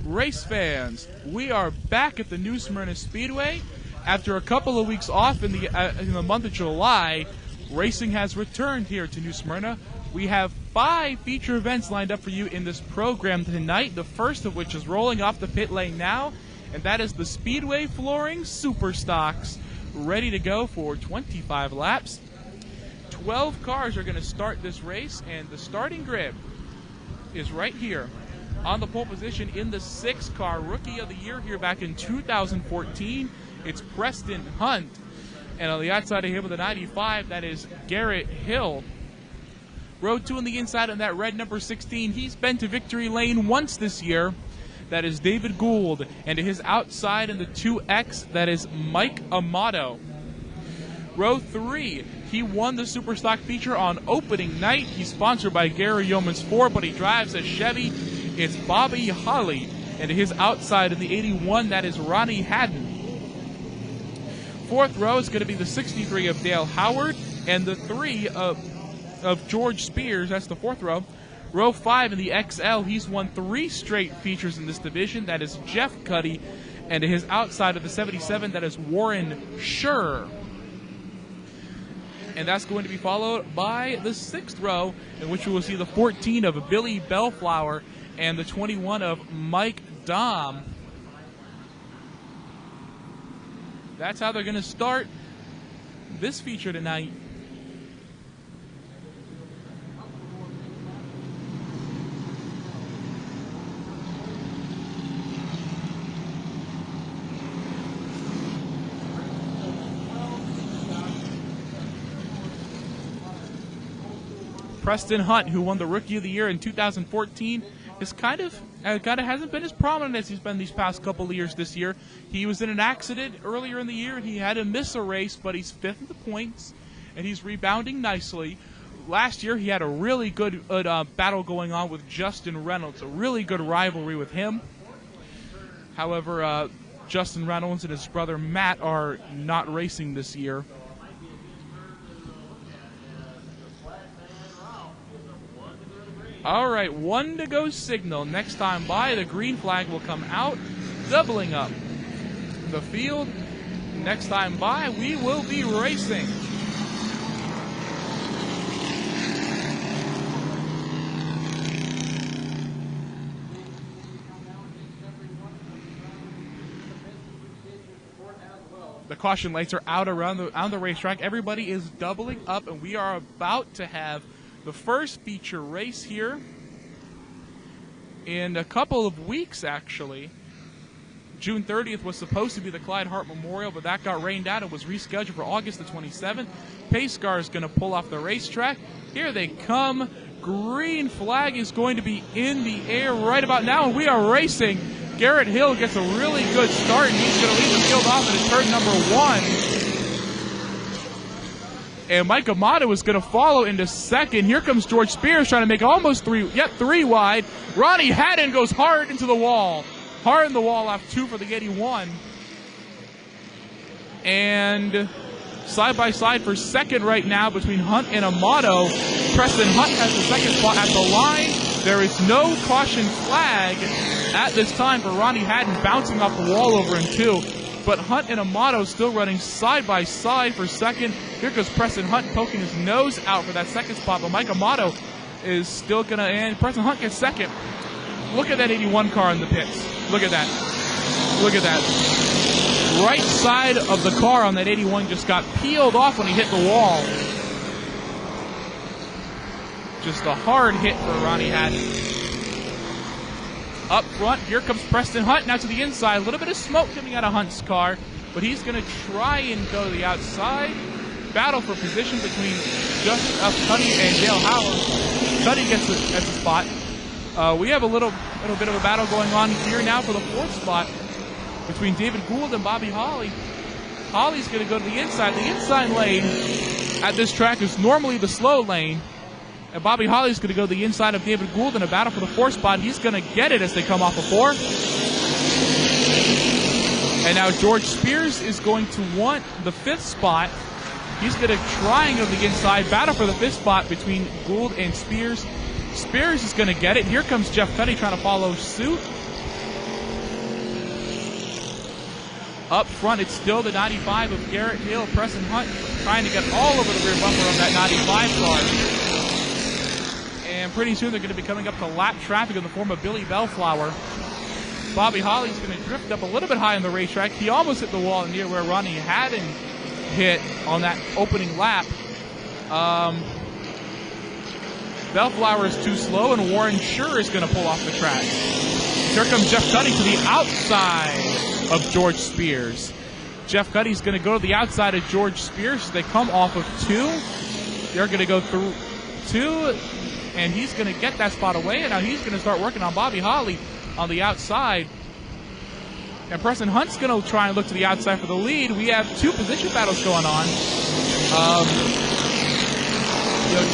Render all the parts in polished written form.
Race fans, we are back at the New Smyrna Speedway. After a couple of weeks off in the month of July, racing has returned here to New Smyrna. We have 5 feature events lined up for you in this program tonight, the first of which is rolling off the pit lane now, and that is the Speedway Flooring Super Stocks, ready to go for 25 laps. 12 cars are going to start this race, and the starting grid is right here. On the pole position in the 6th car, Rookie of the Year here back in 2014, it's Preston Hunt. And on the outside of him with a 95, that is Garrett Hill. Row 2 on the inside on that red number 16, he's been to victory lane once this year. That is David Gould. And to his outside in the 2X, that is Mike Amato. Row 3, he won the Superstock feature on opening night. He's sponsored by Gary Yeoman's Ford, but he drives a Chevy. It's Bobby Holley. And to his outside in the 81, that is Ronnie Hadden. 4th row is going to be the 63 of Dale Howard and the 3 of George Spears. That's the 4th row. Row 5 in the XL, he's won 3 straight features in this division. That is Jeff Cuddy. And to his outside of the 77, that is Warren Schurr. And that's going to be followed by the 6th row, in which we will see the 14 of Billy Bellflower and the 21 of Mike Dahm. That's how they're going to start this feature tonight. Preston Hunt, who won the Rookie of the Year in 2014, is kind of hasn't been as prominent as he's been these past couple of years this year. He was in an accident earlier in the year, and he had to miss a race, but he's 5th in the points, and he's rebounding nicely. Last year, he had a really good battle going on with Justin Reynolds, a really good rivalry with him. However, Justin Reynolds and his brother Matt are not racing this year. All right, 1 to go signal. Next time by, the green flag will come out, doubling up the field. Next time by, we will be racing. The caution lights are out around the racetrack. Everybody is doubling up, and we are about to have the first feature race here in a couple of weeks, actually. June 30th was supposed to be the Clyde Hart Memorial, but that got rained out and was rescheduled for August the 27th. Pace car is going to pull off the racetrack. Here they come. Green flag is going to be in the air right about now, and we are racing. Garrett Hill gets a really good start, and he's going to lead the field off at turn number 1. And Mike Amato is going to follow into 2nd. Here comes George Spears trying to make almost 3 wide. Ronnie Hadden goes hard into the wall. Hard in the wall off 2 for the 81. And side by side for 2nd right now between Hunt and Amato. Preston Hunt has the 2nd spot at the line. There is no caution flag at this time for Ronnie Hadden bouncing off the wall over in 2. But Hunt and Amato still running side by side for 2nd. Here goes Preston Hunt poking his nose out for that 2nd spot. But Mike Amato is still going to, and Preston Hunt gets 2nd. Look at that 81 car in the pits. Look at that. Look at that. Right side of the car on that 81 just got peeled off when he hit the wall. Just a hard hit for Ronnie Hadden. Up front, here comes Preston Hunt. Now to the inside. A little bit of smoke coming out of Hunt's car, but he's going to try and go to the outside. Battle for position between Jeff Cuddy and Dale Howard. Cuddy gets the spot. We have a little bit of a battle going on here now for the 4th spot between David Gould and Bobby Holley. Holley's going to go to the inside. The inside lane at this track is normally the slow lane. And Bobby Holley's going to go to the inside of David Gould in a battle for the 4th spot. He's going to get it as they come off of 4. And now George Spears is going to want the 5th spot. He's going to try and go to the inside. Battle for the 5th spot between Gould and Spears. Spears is going to get it. Here comes Jeff Cuddy trying to follow suit. Up front, it's still the 95 of Garrett Hill. Preston Hunt trying to get all over the rear bumper of that 95 car. And pretty soon they're going to be coming up to lap traffic in the form of Billy Bellflower. Bobby Holley's going to drift up a little bit high on the racetrack. He almost hit the wall near where Ronnie Hadden hit on that opening lap. Bellflower is too slow, and Warren Schurr is going to pull off the track. Here comes Jeff Cuddy to the outside of George Spears. Jeff Cuddy's going to go to the outside of George Spears. They come off of 2. They're going to go through 2, and he's going to get that spot away, and now he's going to start working on Bobby Holley on the outside. And Preston Hunt's going to try and look to the outside for the lead. We have 2 position battles going on.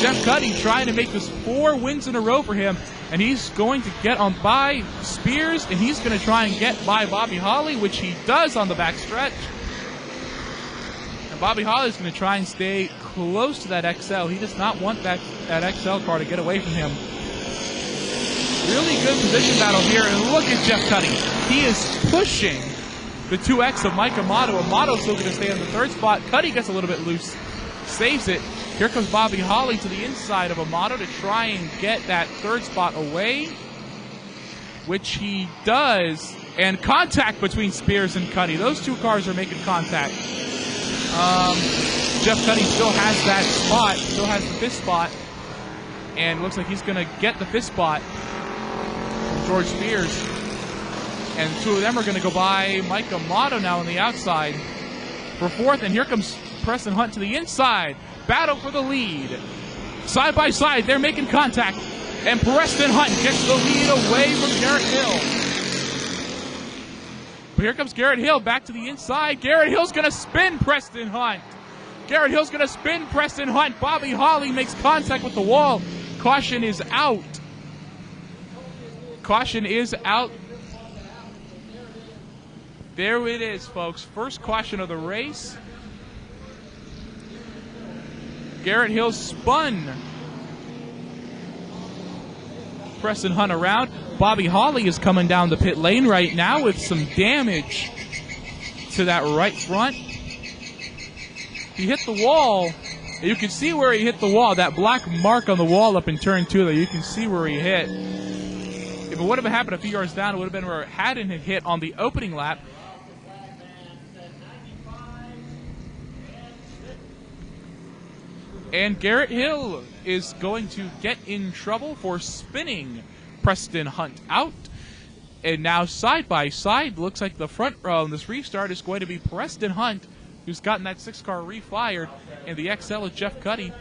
Jeff Cuddy trying to make this 4 wins in a row for him, and he's going to get on by Spears, and he's going to try and get by Bobby Holley, which he does on the back stretch. And Bobby Holley's going to try and stay close to that XL. He does not want that XL car to get away from him. Really good position battle here, and look at Jeff Cuddy. He is pushing the 2X of Mike Amato. Amato's still going to stay on the 3rd spot. Cuddy gets a little bit loose, saves it. Here comes Bobby Holley to the inside of Amato to try and get that 3rd spot away, which he does. And contact between Spears and Cuddy. Those 2 cars are making contact. Jeff Cuddy still has that spot, still has the 5th spot, and looks like he's going to get the 5th spot. George Spears. And 2 of them are going to go by Mike Amato now on the outside for 4th. And here comes Preston Hunt to the inside. Battle for the lead. Side by side, they're making contact. And Preston Hunt gets the lead away from Garrett Hill. But here comes Garrett Hill back to the inside. Garrett Hill's going to spin Preston Hunt. Garrett Hill's going to spin Preston Hunt. Bobby Holley makes contact with the wall. Caution is out. Caution is out. There it is, folks. First caution of the race. Garrett Hill spun Preston Hunt around. Bobby Holley is coming down the pit lane right now with some damage to that right front. He hit the wall. You can see where he hit the wall. That black mark on the wall up in turn 2 there. You can see where he hit. If it would have happened a few yards down, it would have been where Hadden had hit on the opening lap. And Garrett Hill is going to get in trouble for spinning Preston Hunt out. And now side by side, looks like the front row in this restart is going to be Preston Hunt, who's gotten that 6 car refired, and the XL is Jeff Cuddy.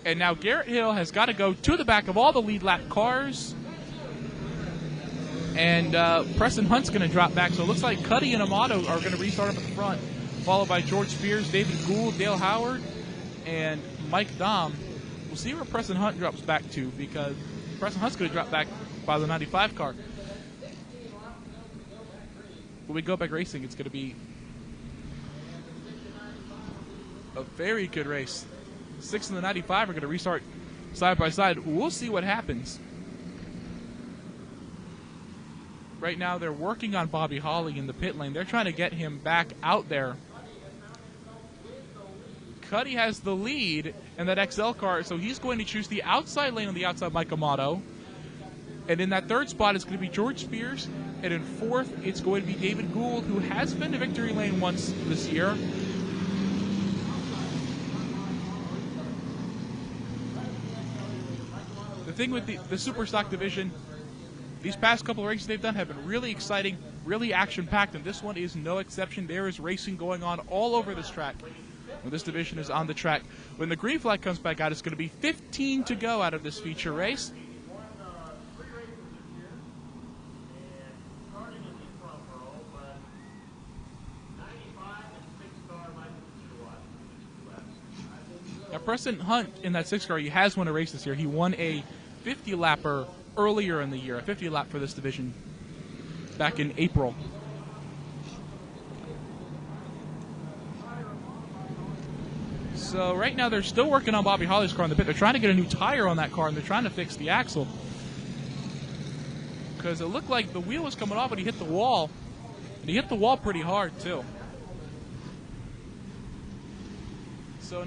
And now Garrett Hill has got to go to the back of all the lead lap cars. And Preston Hunt's going to drop back. So it looks like Cuddy and Amato are going to restart up at the front, followed by George Spears, David Gould, Dale Howard, and Mike Dahm. We'll see where Preston Hunt drops back to, because Preston Hunt's going to drop back by the 95 car. When we go back racing, it's going to be a very good race. 6 and the 95 are going to restart side by side. We'll see what happens. Right now, they're working on Bobby Holley in the pit lane. They're trying to get him back out there. Cuddy has the lead in that XL car, so he's going to choose the outside lane on the outside Mike Amato. And in that 3rd spot, it's going to be George Spears. And in 4th, it's going to be David Gould, who has been to victory lane once this year. The thing with the Super Stock division, these past couple of races they've done have been really exciting, really action-packed, and this one is no exception. There is racing going on all over this track when this division is on the track. When the green flag comes back out, it's going to be 15 to go out of this feature race. Now, Preston Hunt in that 6 car, he has won a race this year. He won a 50-lapper earlier in the year, a 50-lap for this division back in April. So right now they're still working on Bobby Holley's car in the pit. They're trying to get a new tire on that car, and they're trying to fix the axle. Because it looked like the wheel was coming off, but he hit the wall. And He hit the wall pretty hard, too. So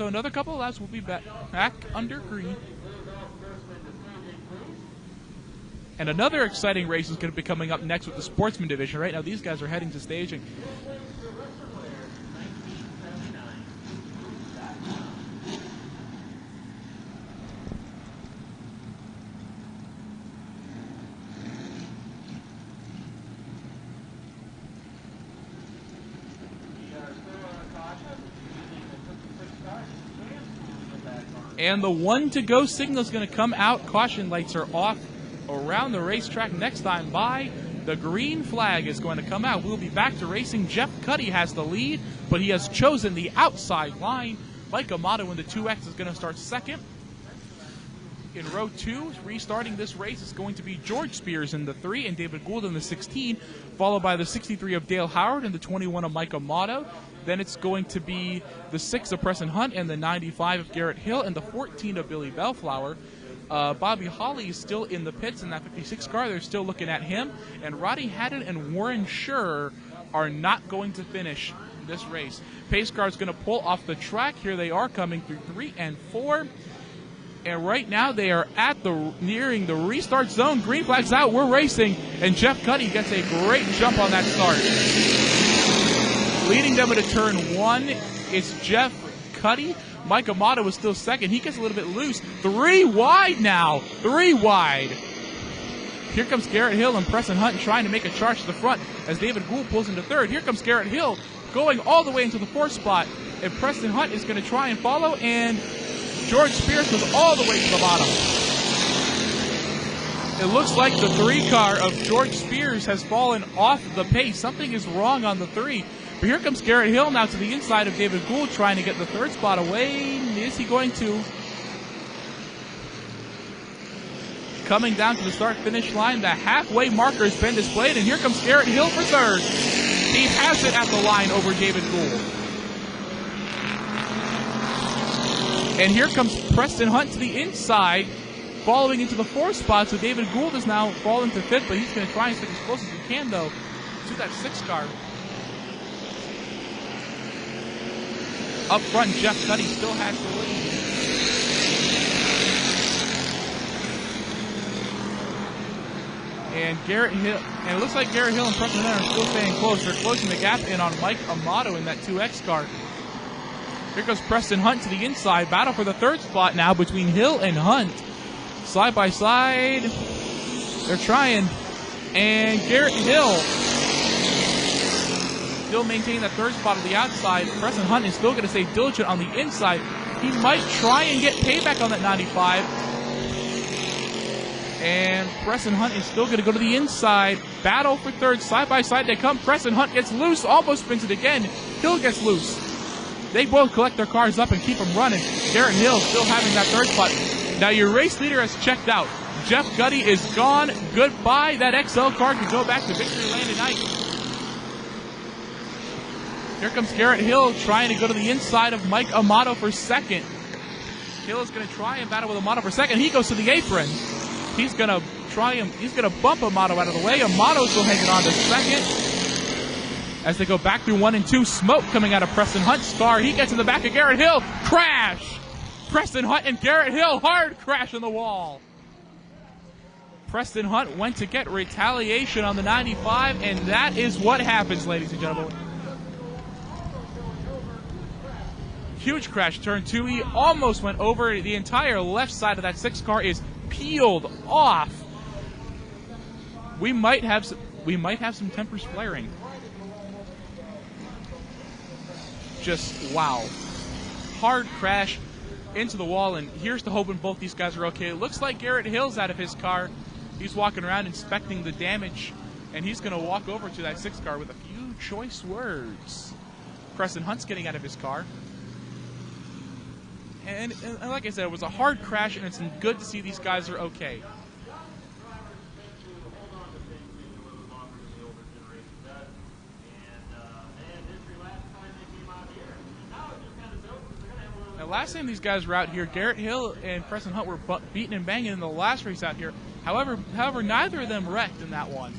another couple of laps will be back under green. And another exciting race is going to be coming up next with the Sportsman division. Right now, these guys are heading to staging. And the 1-to-go signal is going to come out. Caution lights are off around the racetrack. Next time by, the green flag is going to come out. We'll be back to racing. Jeff Cuddy has the lead, but he has chosen the outside line. Mike Amato in the 2X is going to start second. In row 2, restarting this race is going to be George Spears in the 3 and David Gould in the 16, followed by the 63 of Dale Howard and the 21 of Mike Amato. Then it's going to be the 6 of Preston Hunt and the 95 of Garrett Hill and the 14 of Billy Bellflower. Bobby Holley is still in the pits in that 56 car. They're still looking at him. And Ronnie Hadden and Warren Schurr are not going to finish this race. Pace car is going to pull off the track. Here they are coming through 3 and 4. And right now they are nearing the restart zone. Green flag's out. We're racing. And Jeff Cuddy gets a great jump on that start. Leading them into turn 1 is Jeff Cuddy. Mike Amato is still second. He gets a little bit loose. 3 wide now. 3 wide. Here comes Garrett Hill and Preston Hunt trying to make a charge to the front as David Gould pulls into third. Here comes Garrett Hill going all the way into the 4th spot. And Preston Hunt is going to try and follow. And George Spears goes all the way to the bottom. It looks like the 3 car of George Spears has fallen off the pace. Something is wrong on the 3. But here comes Garrett Hill now to the inside of David Gould trying to get the 3rd spot away. Is he going to? Coming down to the start-finish line, the halfway marker has been displayed, and here comes Garrett Hill for 3rd. He has it at the line over David Gould. And here comes Preston Hunt to the inside, following into the 4th spot, so David Gould is now falling to 5th, but he's going to try and stick as close as he can, though, to that 6th car. Up front, Jeff Cuddy still has the lead. And Garrett Hill, and it looks like Garrett Hill and Preston Hunt are still staying close. They're closing the gap in on Mike Amato in that 2X car. Here goes Preston Hunt to the inside. Battle for the 3rd spot now between Hill and Hunt. Side by side. They're trying. And Garrett Hill still maintaining that 3rd spot on the outside. Preston Hunt is still going to stay diligent on the inside. He might try and get payback on that 95. And Preston Hunt is still going to go to the inside. Battle for 3rd. Side by side they come. Preston Hunt gets loose. Almost spins it again. Hill gets loose. They both collect their cars up and keep them running. Garrett Hill still having that 3rd spot. Now your race leader has checked out. Jeff Cuddy is gone. Goodbye. That XL car can go back to victory lane tonight. Here comes Garrett Hill trying to go to the inside of Mike Amato for 2nd. Hill is going to try and battle with Amato for 2nd. He goes to the apron. He's going to try him. He's going to bump Amato out of the way. Amato still hanging on to 2nd. As they go back through 1 and 2, smoke coming out of Preston Hunt's car. He gets in the back of Garrett Hill. Crash! Preston Hunt and Garrett Hill, hard crash on the wall. Preston Hunt went to get retaliation on the 95, and that is what happens, ladies and gentlemen. Huge crash, turn 2. He almost went over. The entire left side of that 6 car is peeled off. We might have some tempers flaring. Just wow. Hard crash into the wall, and here's the hoping both these guys are okay. It looks like Garrett Hill's out of his car. He's walking around inspecting the damage, and he's going to walk over to that 6 car with a few choice words. Preston Hunt's getting out of his car. And like I said, it was a hard crash, and it's good to see these guys are okay. Now, last time these guys were out here, Garrett Hill and Preston Hunt were beating and banging in the last race out here. However, neither of them wrecked in that one.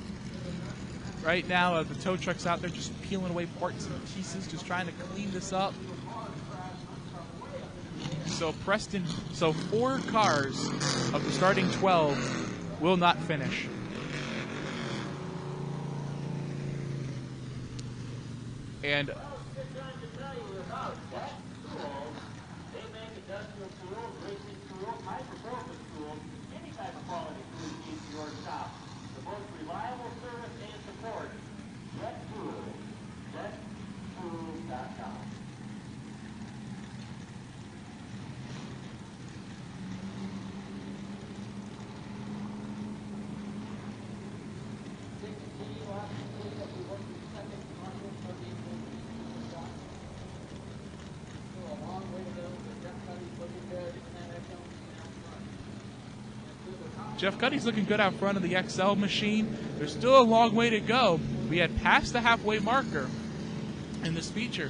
Right now, the tow truck's out there just peeling away parts and pieces, just trying to clean this up. So 4 cars of the starting 12 will not finish. And Jeff Cuddy's looking good out front of the XL machine. There's still a long way to go. We had passed the halfway marker in this feature.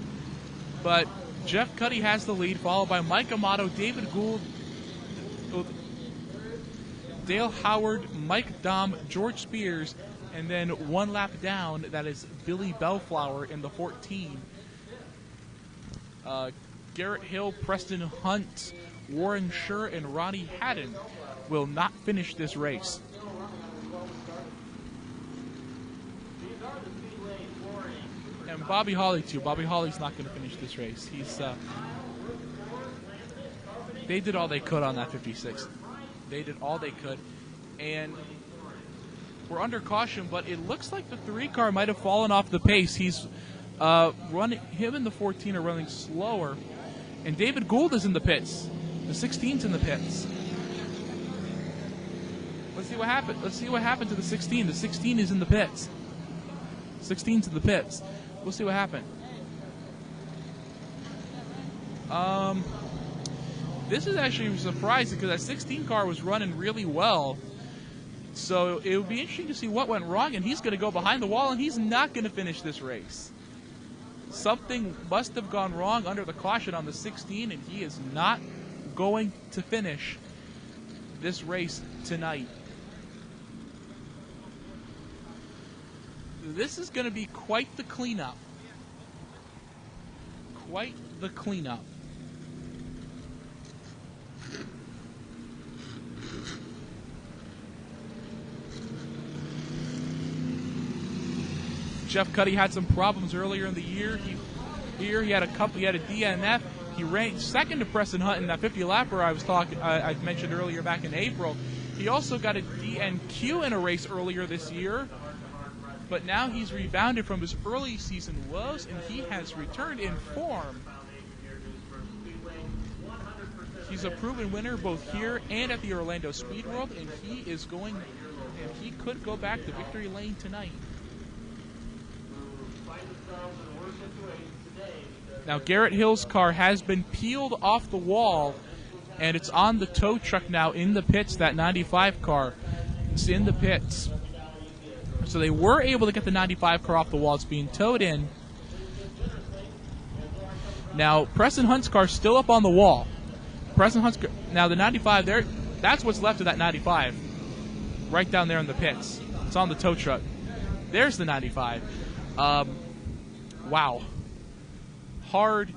But Jeff Cuddy has the lead, followed by Mike Amato, David Gould, Dale Howard, Mike Dahm, George Spears, and then 1 lap down, that is Billy Bellflower in the 14. Garrett Hill, Preston Hunt, Warren Schurr, and Ronnie Hadden will not finish this race. And Bobby Holley too. Bobby Holley's not going to finish this race. They did all they could on that 56. They did all they could, and we're under caution. But it looks like the 3 car might have fallen off the pace. He's running. Him and the 14 are running slower, and David Gould is in the pits. The 16's in the pits. Let's see what happened. Let's see what happened to the 16. The 16 is in the pits. 16's in the pits. We'll see what happened. This is actually surprising because that 16 car was running really well. So it would be interesting to see what went wrong, and he's going to go behind the wall, and he's not going to finish this race. Something must have gone wrong under the caution on the 16, and he is not going to finish this race tonight. This is going to be quite the cleanup. Quite the cleanup. Jeff Cuddy had some problems earlier in the year. He had a DNF. He ranked second to Preston Hunt in that 50 lapper I mentioned earlier back in April. He also got a DNQ in a race earlier this year, but now he's rebounded from his early season woes, and he has returned in form. He's a proven winner both here and at the Orlando Speed World, and he could go back to victory lane tonight. Now Garrett Hill's car has been peeled off the wall, and it's on the tow truck now in the pits. That 95 car is in the pits. So they were able to get the 95 car off the wall. It's being towed in. Now Preston Hunt's car is still up on the wall. Now the 95 there, that's what's left of that 95. Right down there in the pits. It's on the tow truck. There's the 95. Wow. Hard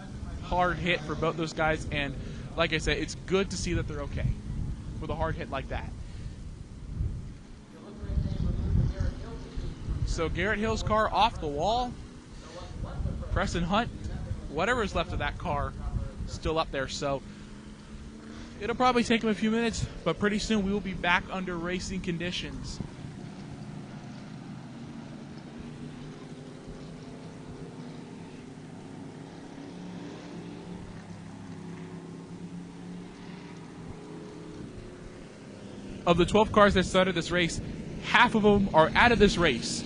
hit for both those guys, and like I said, it's good to see that they're okay with a hard hit like that. So Garrett Hill's car off the wall. Preston Hunt, whatever's left of that car, still up there. So it'll probably take him a few minutes, but pretty soon we will be back under racing conditions. Of the 12 cars that started this race, half of them are out of this race.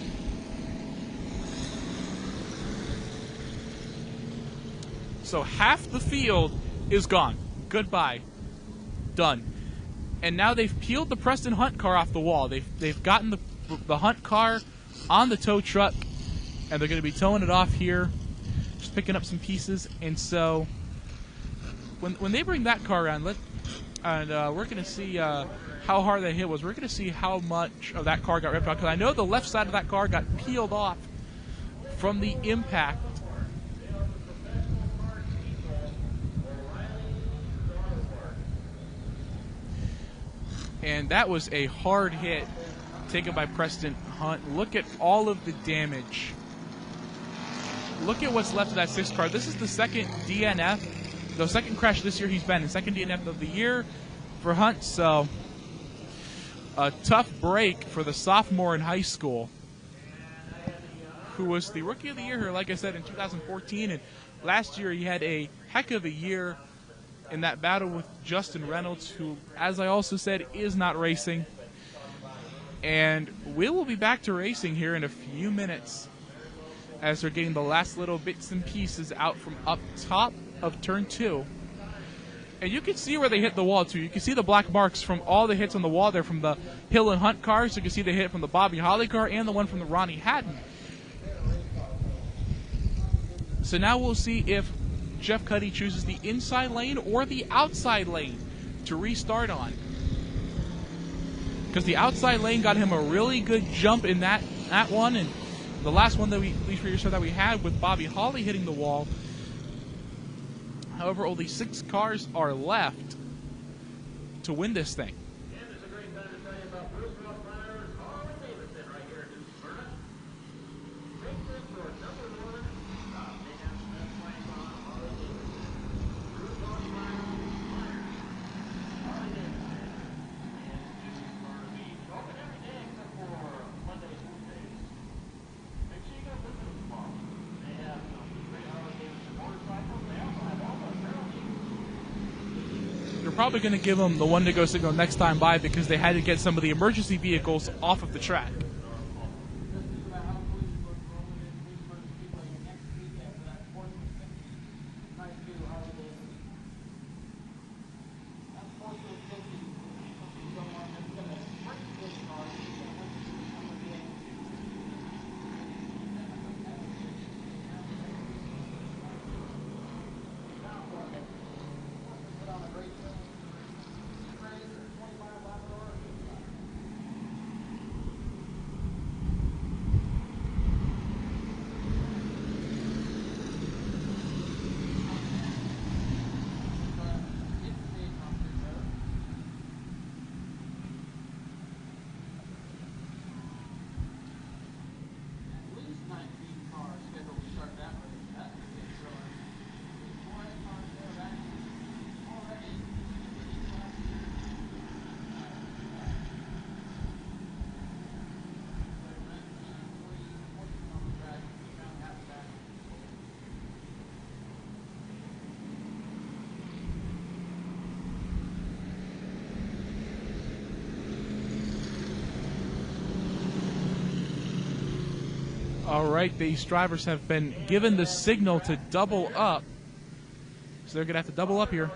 So half the field is gone. Goodbye. Done. And now they've peeled the Preston Hunt car off the wall. They've gotten the Hunt car on the tow truck, and they're going to be towing it off here, just picking up some pieces. And so when they bring that car around, and we're going to see how hard that hit was. We're going to see how much of that car got ripped out, because I know the left side of that car got peeled off from the impact. And that was a hard hit taken by Preston Hunt. Look at all of the damage. Look at what's left of that 6 car. This is the second DNF, the second crash this year he's been in, second DNF of the year for Hunt. So a tough break for the sophomore in high school, who was the Rookie of the Year here, like I said, in 2014. And last year he had a heck of a year in that battle with Justin Reynolds, who, as I also said, is not racing. And we will be back to racing here in a few minutes as they're getting the last little bits and pieces out from up top of turn 2. And you can see where they hit the wall, too. You can see the black marks from all the hits on the wall there from the Hill and Hunt cars. You can see the hit from the Bobby Holley car and the one from the Ronnie Hadden. So now we'll see if Jeff Cuddy chooses the inside lane or the outside lane to restart on. Because the outside lane got him a really good jump in that one, and the last one that we had with Bobby Holley hitting the wall. However, only 6 cars are left to win this thing. Probably going to give them the one to go signal next time by, because they had to get some of the emergency vehicles off of the track. All right, these drivers have been given the signal to double up. So they're going to have to double up here.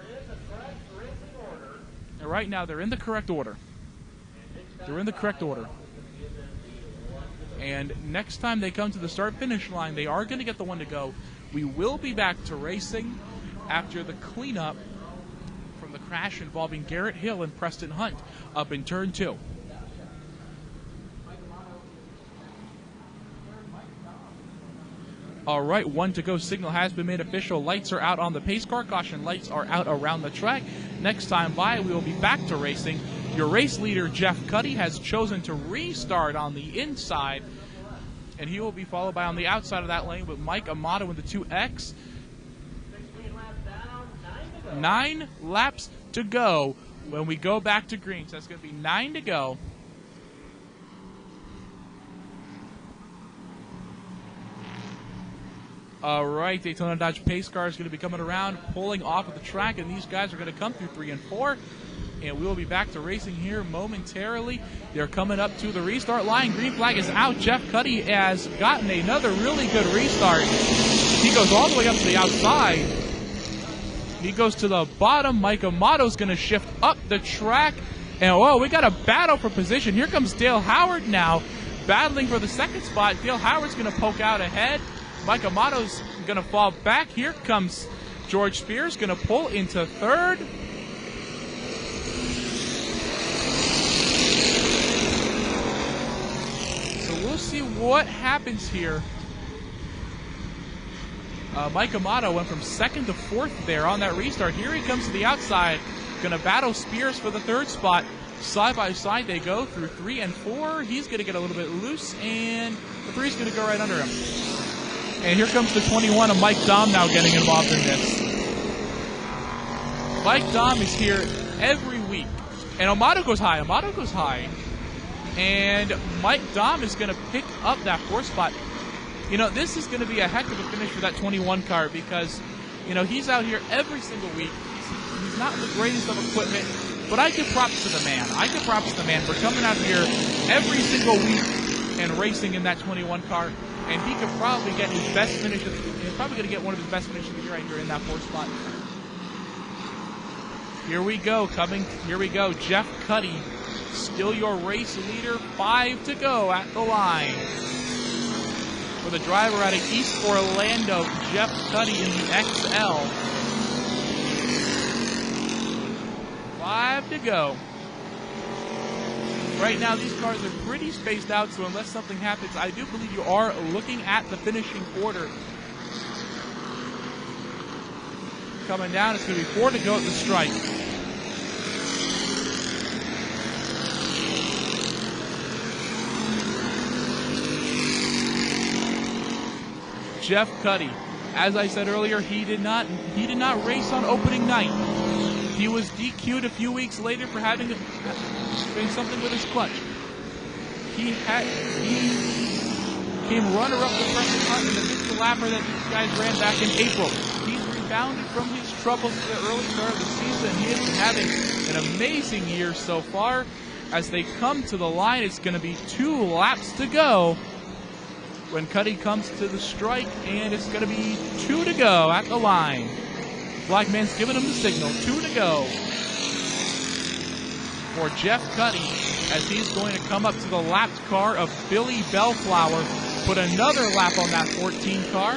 And right now, they're in the correct order. They're in the correct order. And next time they come to the start-finish line, they are going to get the one to go. We will be back to racing after the cleanup from the crash involving Garrett Hill and Preston Hunt up in turn 2. All right, one to go signal has been made official. Lights are out on the pace car. Caution lights are out around the track. Next time by, we will be back to racing. Your race leader, Jeff Cuddy, has chosen to restart on the inside, and he will be followed by on the outside of that lane with Mike Amato in the 2X. 9 laps to go when we go back to green. So that's going to be 9 to go. All right, Daytona Dodge pace car is going to be coming around, pulling off of the track, and these guys are going to come through 3 and 4. And we will be back to racing here momentarily. They're coming up to the restart line. Green flag is out. Jeff Cuddy has gotten another really good restart. He goes all the way up to the outside. He goes to the bottom. Mike Amato's going to shift up the track. And, whoa, we got a battle for position. Here comes Dale Howard now, battling for the second spot. Dale Howard's going to poke out ahead. Mike Amato's going to fall back. Here comes George Spears, going to pull into third. So we'll see what happens here. Mike Amato went from 2nd to 4th there on that restart. Here he comes to the outside. Going to battle Spears for the 3rd spot. Side by side they go through 3 and 4. He's going to get a little bit loose, and the 3 is going to go right under him. And here comes the 21 of Mike Dahm now getting involved in this. Mike Dahm is here every week. And Amato goes high. And Mike Dahm is going to pick up that 4th spot. You know, this is going to be a heck of a finish for that 21 car because, you know, he's out here every single week. He's not the greatest of equipment, but I give props to the man. For coming out here every single week and racing in that 21 car. And he could probably get his best finish. He's probably going to get one of his best finishes of the year right here in that 4th spot. Here we go, Jeff Cuddy, still your race leader. 5 to go at the line. For the driver out of East Orlando, Jeff Cuddy in the XL. 5 to go. Right now, these cars are pretty spaced out, so unless something happens, I do believe you are looking at the finishing order. Coming down, it's going to be 4 to go at the stripe. Jeff Cuddy, as I said earlier, he did not race on opening night. He was DQ'd a few weeks later for having doing something with his clutch. He came runner-up to Preston Hunt in the Mr. Lapper that these guys ran back in April. He's rebounded from his troubles in the early start of the season. He has been having an amazing year so far. As they come to the line, it's going to be 2 laps to go when Cuddy comes to the strike, and it's going to be 2 to go at the line. Black man's giving him the signal. 2 to go for Jeff Cuddy as he's going to come up to the lapped car of Billy Bellflower, put another lap on that 14 car.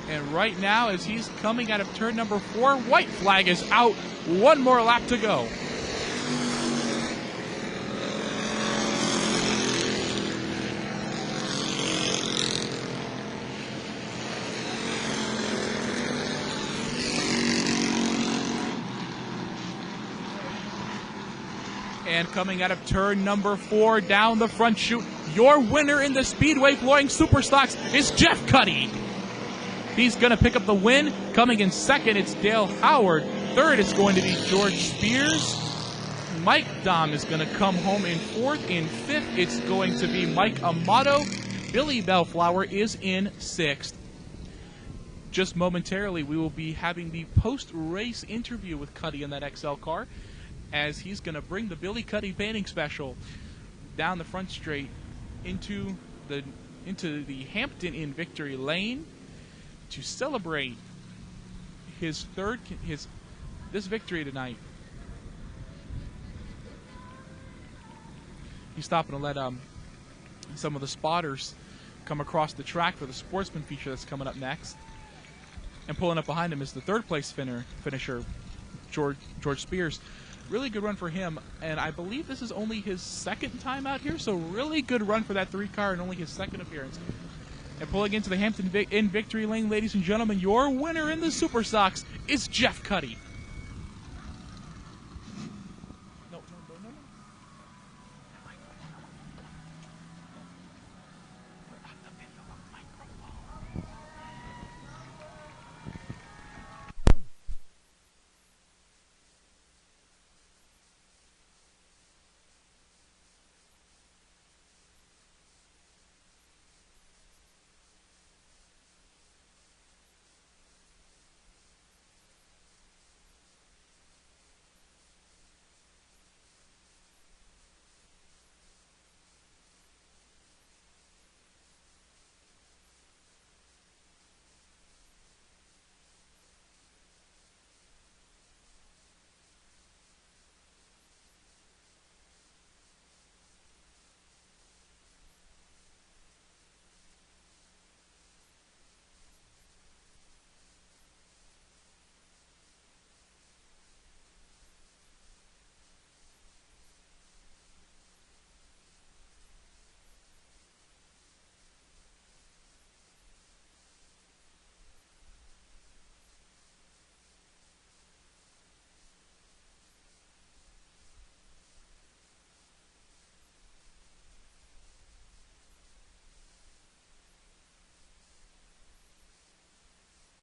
And right now, as he's coming out of turn number 4, white flag is out. 1 more lap to go. And coming out of turn number 4 down the front chute, your winner in the Speedway Flooring Superstocks is Jeff Cuddy. He's going to pick up the win. Coming in 2nd, it's Dale Howard. 3rd, it's going to be George Spears. Mike Dahm is going to come home in 4th. In 5th, it's going to be Mike Amato. Billy Bellflower is in 6th. Just momentarily, we will be having the post-race interview with Cuddy in that XL car, as he's going to bring the Billy Cuddy painting special down the front straight into the Hampton Inn Victory Lane to celebrate this victory tonight. He's stopping to let some of the spotters come across the track for the Sportsman feature that's coming up next. And pulling up behind him is the 3rd place finisher, George Spears. Really good run for him, and I believe this is only his 2nd time out here, so really good run for that 3 car and only his 2nd appearance. And pulling into the Hampton Inn Victory Lane, ladies and gentlemen, your winner in the Super Sox is Jeff Cuddy.